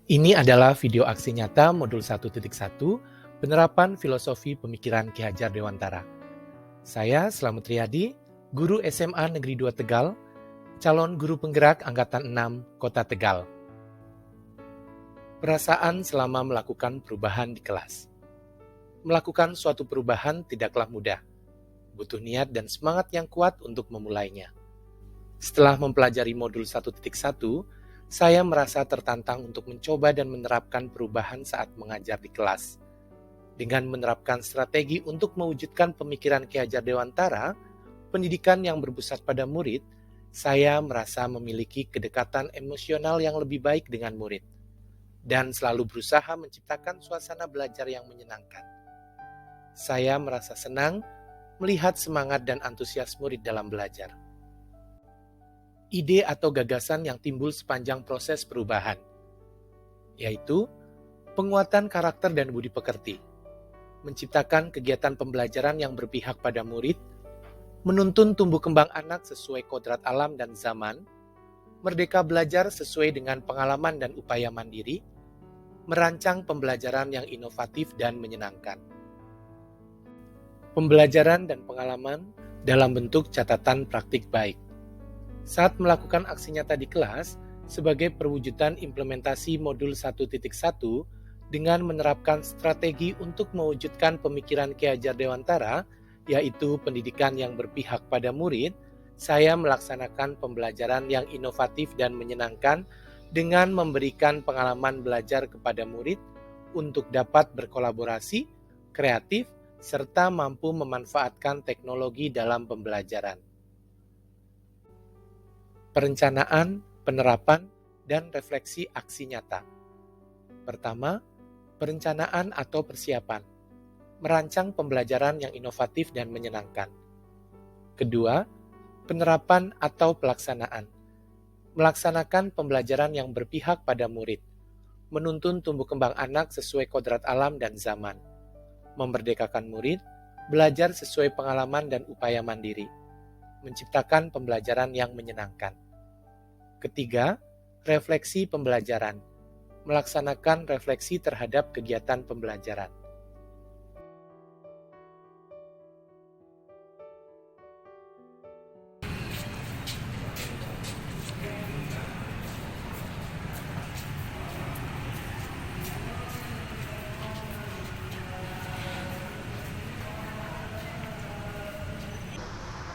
Ini adalah video aksi nyata modul 1.1 penerapan filosofi pemikiran Ki Hajar Dewantara. Saya Slamet Riyadi, guru SMA Negeri 2 Tegal, calon guru penggerak Angkatan 6 Kota Tegal. Perasaan selama melakukan perubahan di kelas. Melakukan suatu perubahan tidaklah mudah. Butuh niat dan semangat yang kuat untuk memulainya. Setelah mempelajari modul 1.1, saya merasa tertantang untuk mencoba dan menerapkan perubahan saat mengajar di kelas. Dengan menerapkan strategi untuk mewujudkan pemikiran Ki Hajar Dewantara, pendidikan yang berpusat pada murid, saya merasa memiliki kedekatan emosional yang lebih baik dengan murid, dan selalu berusaha menciptakan suasana belajar yang menyenangkan. Saya merasa senang melihat semangat dan antusias murid dalam belajar. Ide atau gagasan yang timbul sepanjang proses perubahan, yaitu penguatan karakter dan budi pekerti, menciptakan kegiatan pembelajaran yang berpihak pada murid, menuntun tumbuh kembang anak sesuai kodrat alam dan zaman, merdeka belajar sesuai dengan pengalaman dan upaya mandiri, merancang pembelajaran yang inovatif dan menyenangkan. Pembelajaran dan pengalaman dalam bentuk catatan praktik baik. Saat melakukan aksi nyata di kelas, sebagai perwujudan implementasi modul 1.1 dengan menerapkan strategi untuk mewujudkan pemikiran Ki Hajar Dewantara, yaitu pendidikan yang berpihak pada murid, saya melaksanakan pembelajaran yang inovatif dan menyenangkan dengan memberikan pengalaman belajar kepada murid untuk dapat berkolaborasi, kreatif, serta mampu memanfaatkan teknologi dalam pembelajaran. Perencanaan, penerapan, dan refleksi aksi nyata. Pertama, perencanaan atau persiapan. Merancang pembelajaran yang inovatif dan menyenangkan. Kedua, penerapan atau pelaksanaan. Melaksanakan pembelajaran yang berpihak pada murid. Menuntun tumbuh kembang anak sesuai kodrat alam dan zaman. Memerdekakan murid, belajar sesuai pengalaman dan upaya mandiri. Menciptakan pembelajaran yang menyenangkan. Ketiga, refleksi pembelajaran. Melaksanakan refleksi terhadap kegiatan pembelajaran.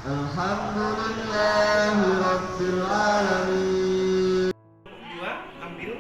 Alhamdulillahirabbil alamin. Dua, ambil.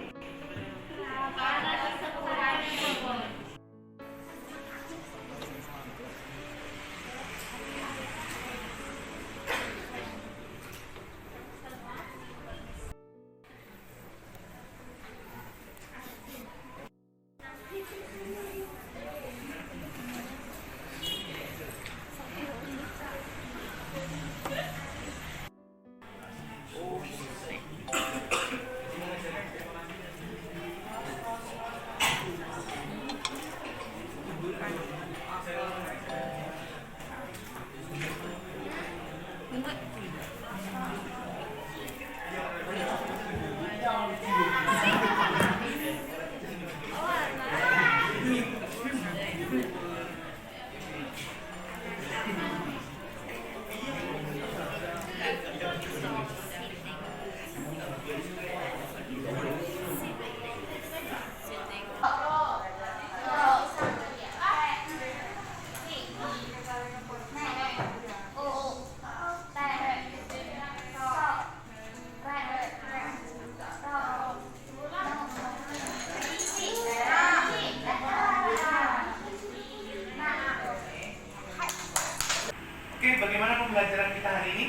Oke, bagaimana pembelajaran kita hari ini?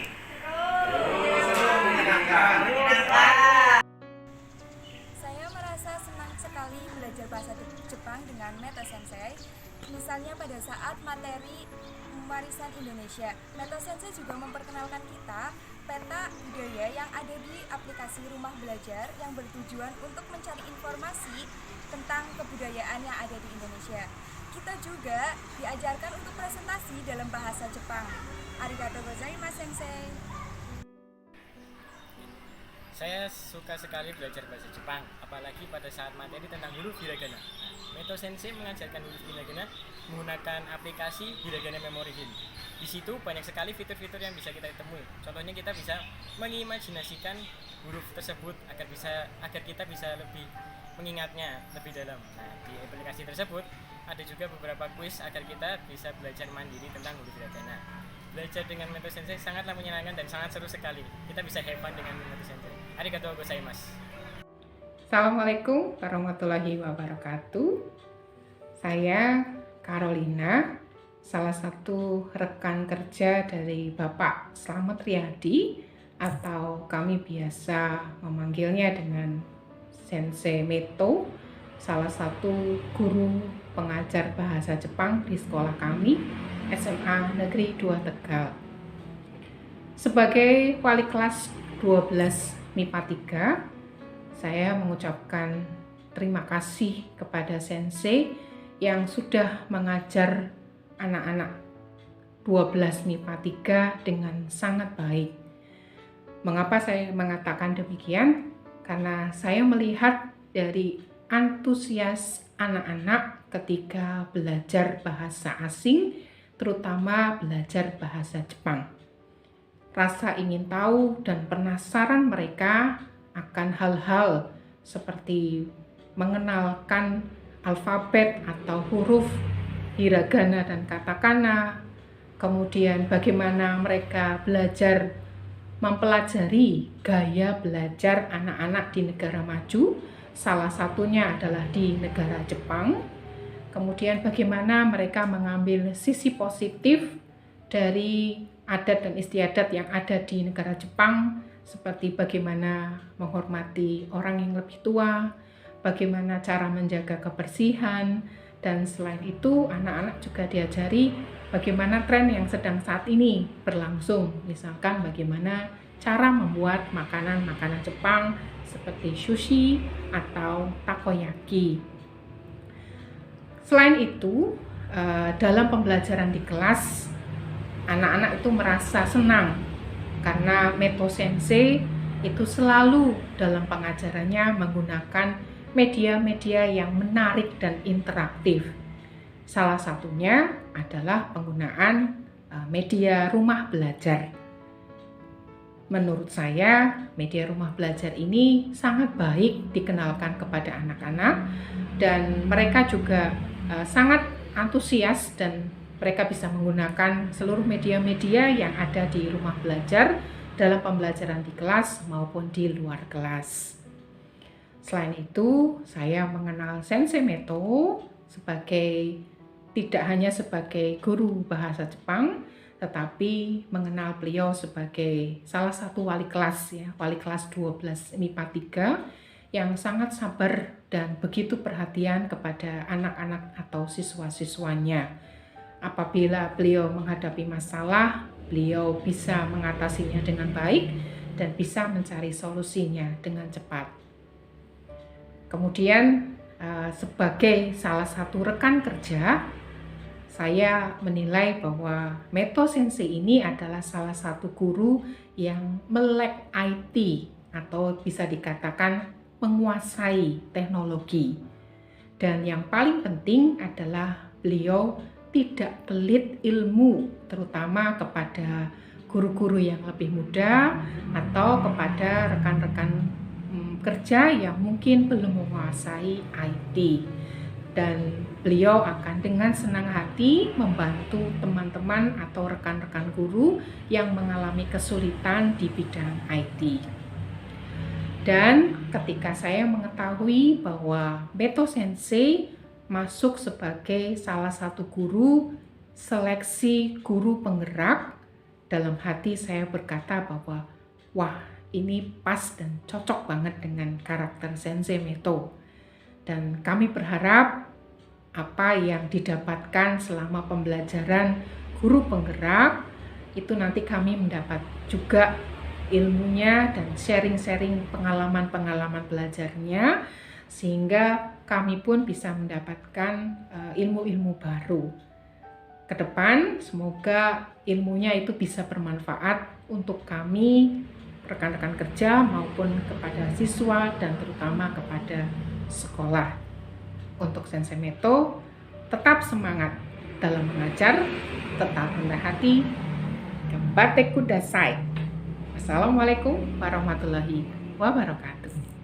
Menyenangkan. Saya merasa senang sekali belajar bahasa Jepang dengan Meta Sensei. Misalnya pada saat materi warisan Indonesia, Meta Sensei juga memperkenalkan kita peta budaya yang ada di aplikasi Rumah Belajar yang bertujuan untuk mencari informasi tentang kebudayaan yang ada di Indonesia. Kita juga diajarkan untuk presentasi dalam bahasa Jepang. Arigatou gozaimasu, Sensei. Saya suka sekali belajar bahasa Jepang, apalagi pada saat materi tentang huruf hiragana. Meto Sensei mengajarkan huruf hiragana menggunakan aplikasi Hiragana Memory Hint. Di situ banyak sekali fitur-fitur yang bisa kita temui. Contohnya kita bisa mengimajinasikan huruf tersebut agar kita bisa lebih mengingatnya lebih dalam. Nah, di aplikasi tersebut ada juga beberapa kuis agar kita bisa belajar mandiri tentang huruf hiragana. Belajar dengan Meto Sensei sangatlah menyenangkan dan sangat seru sekali. Kita bisa have fun dengan Meto Sensei. Arigatou gozaimasu. Assalamualaikum warahmatullahi wabarakatuh. Saya Carolina, salah satu rekan kerja dari Bapak Slamet Riyadi, atau kami biasa memanggilnya dengan Sensei Meto, salah satu guru pengajar bahasa Jepang di sekolah kami, SMA Negeri 2 Tegal. Sebagai wali kelas 12 MIPA 3, saya mengucapkan terima kasih kepada Sensei yang sudah mengajar anak-anak 12 MIPA 3 dengan sangat baik. Mengapa saya mengatakan demikian? Karena saya melihat dari antusias anak-anak ketika belajar bahasa asing, terutama belajar bahasa Jepang. Rasa ingin tahu dan penasaran mereka akan hal-hal seperti mengenalkan alfabet atau huruf hiragana dan katakana, kemudian bagaimana mereka belajar mempelajari gaya belajar anak-anak di negara maju, salah satunya adalah di negara Jepang. Kemudian bagaimana mereka mengambil sisi positif dari adat dan istiadat yang ada di negara Jepang, seperti bagaimana menghormati orang yang lebih tua, bagaimana cara menjaga kebersihan, dan selain itu anak-anak juga diajari bagaimana tren yang sedang saat ini berlangsung, misalkan bagaimana cara membuat makanan-makanan Jepang seperti sushi atau takoyaki. Selain itu, dalam pembelajaran di kelas, anak-anak itu merasa senang karena Meto Sensei itu selalu dalam pengajarannya menggunakan media-media yang menarik dan interaktif. Salah satunya adalah penggunaan media rumah belajar. Menurut saya, media rumah belajar ini sangat baik dikenalkan kepada anak-anak dan mereka juga sangat antusias dan mereka bisa menggunakan seluruh media-media yang ada di rumah belajar dalam pembelajaran di kelas maupun di luar kelas. Selain itu, saya mengenal Sensei Meto tidak hanya sebagai guru bahasa Jepang, tetapi mengenal beliau sebagai salah satu wali kelas 12 MIPA 3 yang sangat sabar dan begitu perhatian kepada anak-anak atau siswa-siswanya. Apabila beliau menghadapi masalah, beliau bisa mengatasinya dengan baik dan bisa mencari solusinya dengan cepat. Kemudian sebagai salah satu rekan kerja, saya menilai bahwa Meto Sensei ini adalah salah satu guru yang melek IT atau bisa dikatakan menguasai teknologi. Dan yang paling penting adalah beliau tidak pelit ilmu, terutama kepada guru-guru yang lebih muda atau kepada rekan-rekan kerja yang mungkin belum menguasai IT. Dan beliau akan dengan senang hati membantu teman-teman atau rekan-rekan guru yang mengalami kesulitan di bidang IT. Dan ketika saya mengetahui bahwa Meto Sensei masuk sebagai salah satu guru seleksi guru penggerak, dalam hati saya berkata bahwa wah, ini pas dan cocok banget dengan karakter Sensei Meto. Dan kami berharap apa yang didapatkan selama pembelajaran guru penggerak itu nanti kami mendapat juga ilmunya dan sharing-sharing pengalaman-pengalaman belajarnya, sehingga kami pun bisa mendapatkan ilmu-ilmu baru. Ke depan semoga ilmunya itu bisa bermanfaat untuk kami rekan-rekan kerja maupun kepada siswa dan terutama kepada sekolah. Untuk Sensei Meto, tetap semangat dalam mengajar, tetap rendah hati, Gambatte kudasai. Assalamualaikum warahmatullahi wabarakatuh.